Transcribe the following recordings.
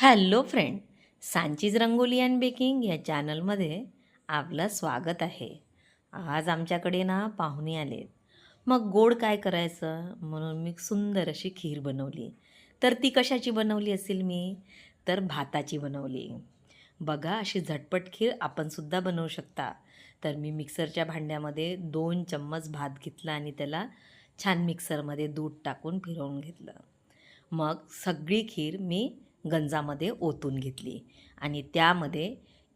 Hello friend, सांचीज rangoli and baking या चॅनलमध्ये आपलं स्वागत आहे. आज आमच्याकडे ना पाहुणे आलेत. मग गोड काय करायचं म्हणून मी सुंदर अशी खीर बनवली. तर ती कशाची बनवली असेल मी? तर भाताची बनवली. बघा अशी झटपट खीर आपण सुद्धा बनवू शकता. तर मी मिक्सरच्या भांड्यामध्ये 2 चम्मच भात घेतला आणि त्याला छान मिक्सरमध्ये दूध टाकून फिरवून घेतलं. मग सगळी खीर मी गंजामध्ये ओतून घेतली आणि त्यामध्ये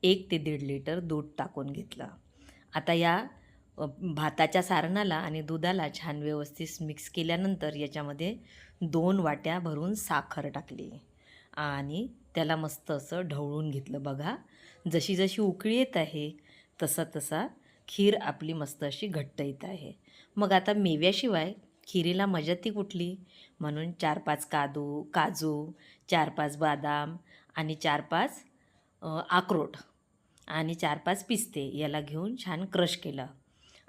1 ते 1.5 लिटर दूध टाकून घेतलं. आता या भाताच्या सारणाला आणि दुधाला छान व्यवस्थित मिक्स केल्यानंतर याच्यामध्ये 2 वाट्या भरून साखर टाकली आणि त्याला मस्त असं ढवळून घेतलं. बघा जशी जशी उकळी येत आहे तसा खीर आपली मस्त अशी घट्ट येत आहे. मग आता मेव्याशिवाय खिरीला मजा ती कुठली? म्हणून 4-5 काजू, 4-5 बदाम आणि 4-5 अक्रोड आणि 4-5 पिस्ते याला घेऊन छान क्रश केलं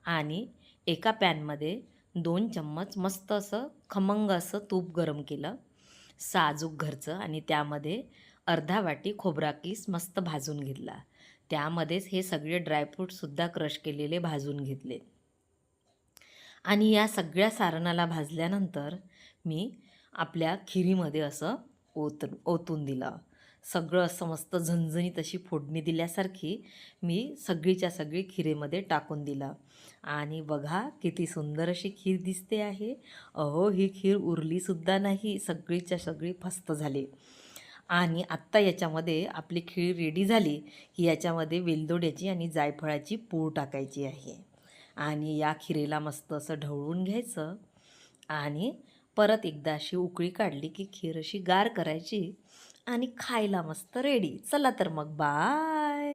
आणि एका पॅनमध्ये 2 चम्मच मस्त असं खमंग असं तूप गरम केलं, साजूक घरचं, आणि त्यामध्ये अर्धा वाटी खोबरा कीस मस्त भाजून घेतला. त्यामध्येच हे सगळे ड्रायफ्रूटसुद्धा क्रश केलेले भाजून घेतले आणि या सगळ्या सारणाला भाजल्यानंतर मी आपल्या खिरीमध्ये असं ओतून दिलं. सगळं असं मस्त झणझणीत अशी फोडणी दिल्यासारखी मी सगळीच्या सगळी खिरीमध्ये टाकून दिलं आणि बघा किती सुंदर अशी खीर दिसते आहे. अहो, ही खीर उरलीसुद्धा नाही, सगळीच्या सगळी फस्त झाली. आणि आत्ता याच्यामध्ये आपली खीर रेडी झाली की याच्यामध्ये वेलदोड्याची आणि जायफळाची पूड टाकायची आहे आणि या खिरीला मस्त असं ढवळून घ्यायचं आणि परत एकदा अशी उकळी काढली की खीर अशी गार करायची आणि खायला मस्त रेडी. चला तर मग बाय.